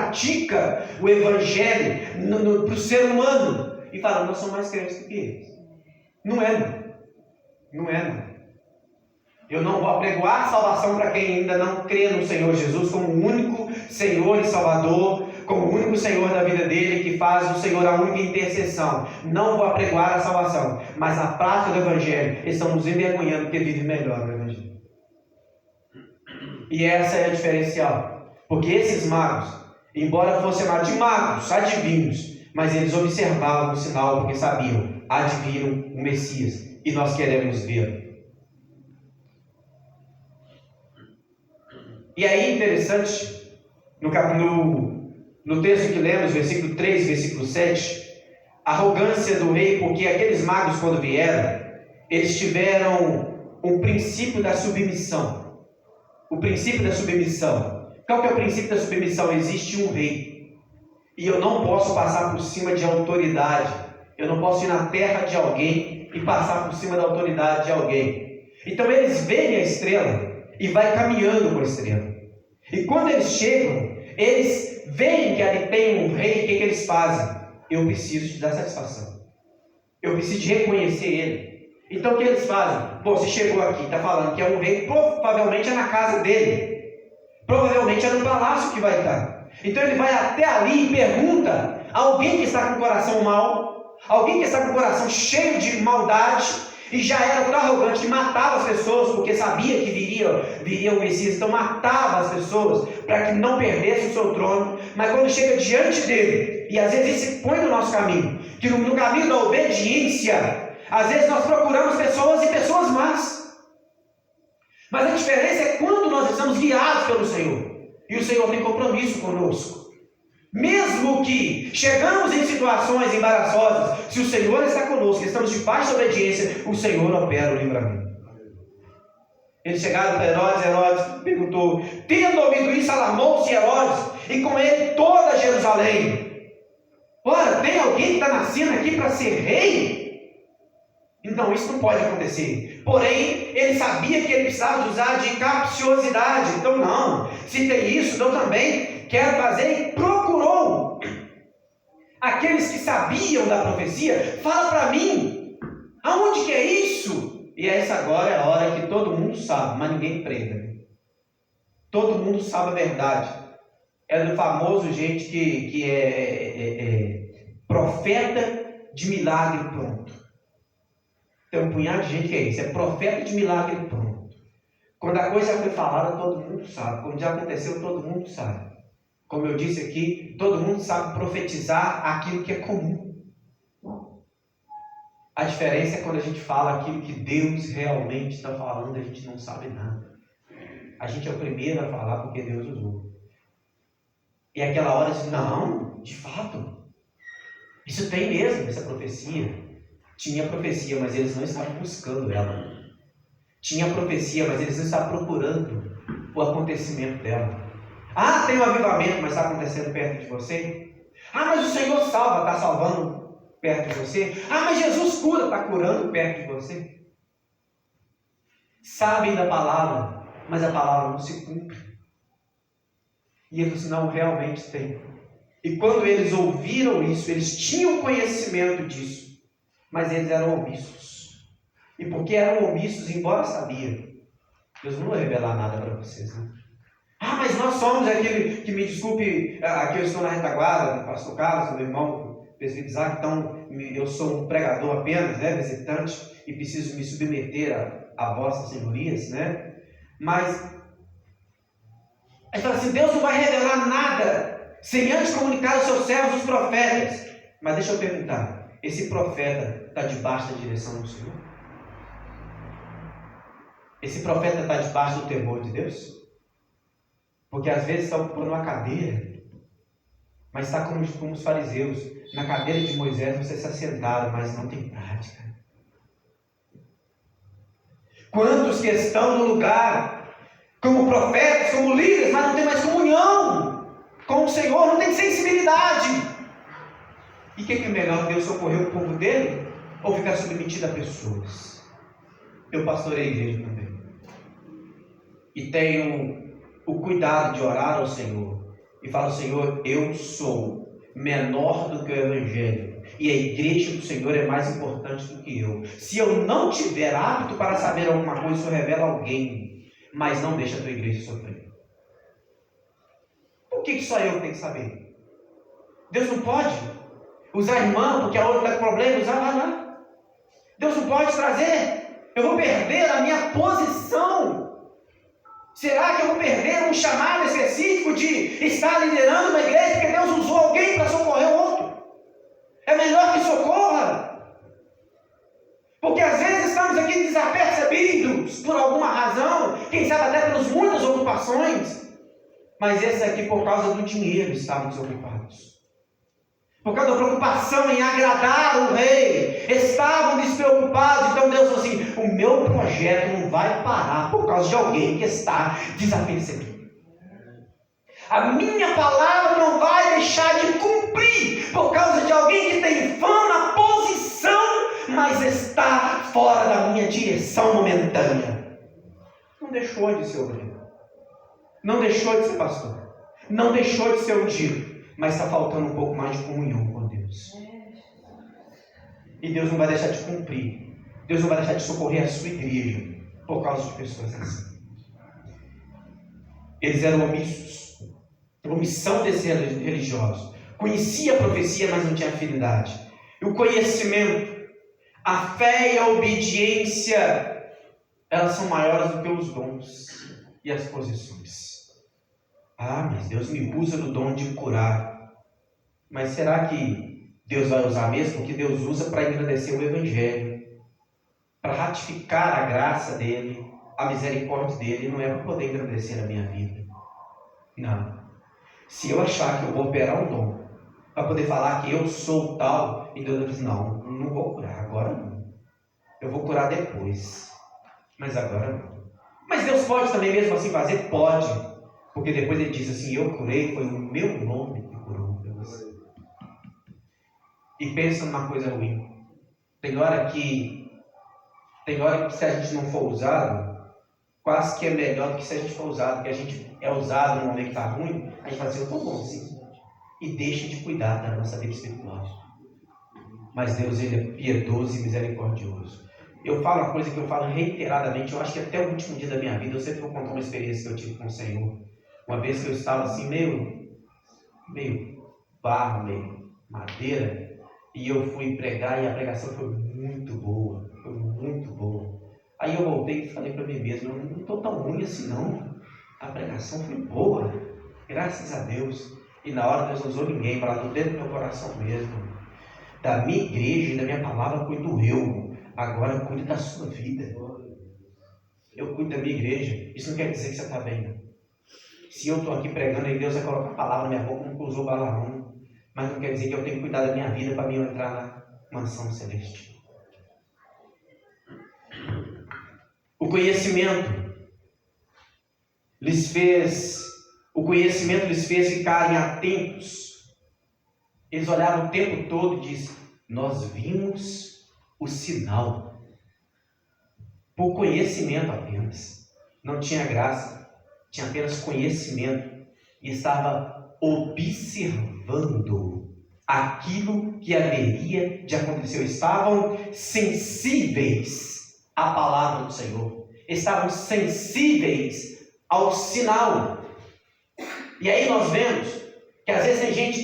pratica o Evangelho para o ser humano e falam, nós somos mais crentes do que eles. Não é, não. Não é, não. Eu não vou apregoar salvação para quem ainda não crê no Senhor Jesus como o único Senhor e Salvador, como o único Senhor da vida dele, que faz do Senhor a única intercessão. Não vou apregoar a salvação, mas na prática do Evangelho, eles estão nos envergonhando porque vivem melhor no Evangelho. E essa é a diferencial. Porque esses magos, embora fossem chamados de magos, adivinhos, mas eles observavam o sinal porque sabiam, adivinham o Messias, e nós queremos vê-lo. E aí, interessante, no texto que lemos, versículo 3, versículo 7, a arrogância do rei, porque aqueles magos, quando vieram, eles tiveram um princípio da submissão. O princípio da submissão. Qual que é o princípio da submissão? Existe um rei. E eu não posso passar por cima de autoridade. Eu não posso ir na terra de alguém e passar por cima da autoridade de alguém. Então eles veem a estrela e vai caminhando com a estrela. E quando eles chegam, eles veem que ali tem um rei. O que eles fazem? Eu preciso te dar satisfação. Eu preciso de reconhecer ele. Então o que eles fazem? Pô, você chegou aqui, está falando que é um rei, provavelmente é na casa dele. Provavelmente é no palácio que vai estar. Então ele vai até ali e pergunta a alguém que está com o coração mau, alguém que está com o coração cheio de maldade, e já era tão arrogante que matava as pessoas, porque sabia que viria o Messias, então matava as pessoas para que não perdesse o seu trono. Mas quando chega diante dele, e às vezes ele se põe no nosso caminho, que no caminho da obediência, às vezes nós procuramos pessoas e pessoas más. Mas a diferença é quando nós estamos guiados pelo Senhor, e o Senhor tem compromisso conosco. Mesmo que chegamos em situações embaraçosas, se o Senhor está conosco, estamos debaixo da obediência, o Senhor opera o livramento. Eles chegaram para Herodes perguntou, tendo ouvido isso, alarmou-se Herodes, e com ele toda Jerusalém. Ora, tem alguém que está nascendo aqui para ser rei? Então isso não pode acontecer. Porém, ele sabia que ele precisava usar de capciosidade. Então não, se tem isso, então também quero fazer, e procurou aqueles que sabiam da profecia. Fala para mim, aonde que é isso? E essa agora é a hora que todo mundo sabe, mas ninguém prega. Todo mundo sabe a verdade. É do famoso gente que é profeta de milagre pronto. Tem um punhado de gente que é isso, é profeta de milagre pronto. Quando a coisa já foi falada, todo mundo sabe. Quando já aconteceu, todo mundo sabe. Como eu disse aqui, todo mundo sabe profetizar aquilo que é comum. A diferença é quando a gente fala aquilo que Deus realmente está falando, a gente não sabe nada. A gente é o primeiro a falar porque Deus usou. E aquela hora diz, não, de fato, isso tem mesmo, essa profecia. Tinha profecia, mas eles não estavam buscando ela. Tinha profecia, mas eles não estavam procurando o acontecimento dela. Ah, tem um avivamento, mas está acontecendo perto de você? Ah, mas o Senhor salva, está salvando perto de você? Ah, mas Jesus cura, está curando perto de você? Sabem da palavra, mas a palavra não se cumpre. E eles não realmente têm. E quando eles ouviram isso, eles tinham conhecimento disso, mas eles eram omissos. E porque eram omissos, embora sabiam, Deus não vai revelar nada para vocês, né? Ah, mas nós somos aquele, que me desculpe, aqui eu estou na retaguarda, do pastor Carlos, meu irmão, presbítero Isaac, então eu sou um pregador apenas, né, visitante, e preciso me submeter a vossas senhorias, né? Mas, ele fala assim, Deus não vai revelar nada, sem antes comunicar aos seus servos, os profetas. Mas deixa eu perguntar, esse profeta está debaixo da direção do Senhor? Esse profeta está debaixo do temor de Deus? Porque às vezes está ocupando uma cadeira, mas está como os fariseus. Na cadeira de Moisés você está sentado, mas não tem prática. Quantos que estão no lugar, como profetas, como líderes, mas não tem mais comunhão com o Senhor, não tem sensibilidade. E o que é melhor, Deus socorrer o povo dele ou ficar submetido a pessoas? Eu pastorei a igreja também. E tenho o cuidado de orar ao Senhor e fala: Senhor, eu sou menor do que o Evangelho, e a igreja do Senhor é mais importante do que eu. Se eu não tiver hábito para saber alguma coisa, isso revela alguém, mas não deixa a tua igreja sofrer. Por que só eu tenho que saber? Deus não pode usar a irmã porque a outra está com problema, usar lá. Deus não pode trazer. Eu vou perder a minha posição. Será que eu vou perder um chamado específico de estar liderando uma igreja porque Deus usou alguém para socorrer o outro? É melhor que socorra. Porque às vezes estamos aqui desapercebidos por alguma razão, quem sabe até pelas muitas ocupações, mas esse aqui por causa do dinheiro estavam desocupados. Por causa da preocupação em agradar o rei, estavam despreocupados. Então Deus falou assim: o meu projeto não vai parar por causa de alguém que está desapercebido. A minha palavra não vai deixar de cumprir por causa de alguém que tem fama, posição, mas está fora da minha direção momentânea. Não deixou de ser obreiro, não deixou de ser pastor, não deixou de ser ungido, mas está faltando um pouco mais de comunhão com Deus. E Deus não vai deixar de cumprir. Deus não vai deixar de socorrer a sua igreja por causa de pessoas assim. Eles eram omissos. Omissão desses religiosos. Conhecia a profecia, mas não tinha afinidade. E o conhecimento, a fé e a obediência, elas são maiores do que os dons e as posições. Ah, mas Deus me usa no dom de curar. Mas será que Deus vai usar mesmo? Porque Deus usa para engrandecer o Evangelho, para ratificar a graça dEle, a misericórdia dEle, não é para poder engrandecer a minha vida. Não. Se eu achar que eu vou operar um dom, para poder falar que eu sou tal, e Deus diz: não vou curar, agora não. Eu vou curar depois, mas agora não. Mas Deus pode também mesmo assim fazer? Pode. Porque depois ele diz assim: eu curei, foi o meu nome que curou você. E pensa numa coisa ruim. Tem hora que se a gente não for usado, quase que é melhor do que se a gente for usado. Porque a gente é usado no momento que está ruim, a gente fala assim: eu estou bom sim. E deixa de cuidar da nossa vida espiritual. Mas Deus, Ele é piedoso e misericordioso. Eu falo uma coisa que eu falo reiteradamente, eu acho que até o último dia da minha vida, eu sempre vou contar uma experiência que eu tive com o Senhor. Uma vez que eu estava assim, meio barro, meio madeira, e eu fui pregar, e a pregação foi muito boa. Aí eu voltei e falei para mim mesmo: eu não estou tão ruim assim não. A pregação foi boa, graças a Deus. E na hora Deus não usou ninguém, para lá dentro do meu coração mesmo. Da minha igreja e da minha palavra cuido eu. Agora eu cuido da sua vida. Eu cuido da minha igreja. Isso não quer dizer que você está bem, não. Se eu estou aqui pregando e Deus vai colocar a palavra na minha boca, como usou Balaão, mas não quer dizer que eu tenho que cuidar da minha vida para mim entrar na mansão celeste. O conhecimento lhes fez ficarem atentos. Eles olhavam o tempo todo e diziam: nós vimos o sinal. Por conhecimento apenas. Não tinha graça. Tinha apenas conhecimento. E estava observando aquilo que haveria de acontecer. Estavam sensíveis à palavra do Senhor. Estavam sensíveis ao sinal. E aí nós vemos que às vezes tem gente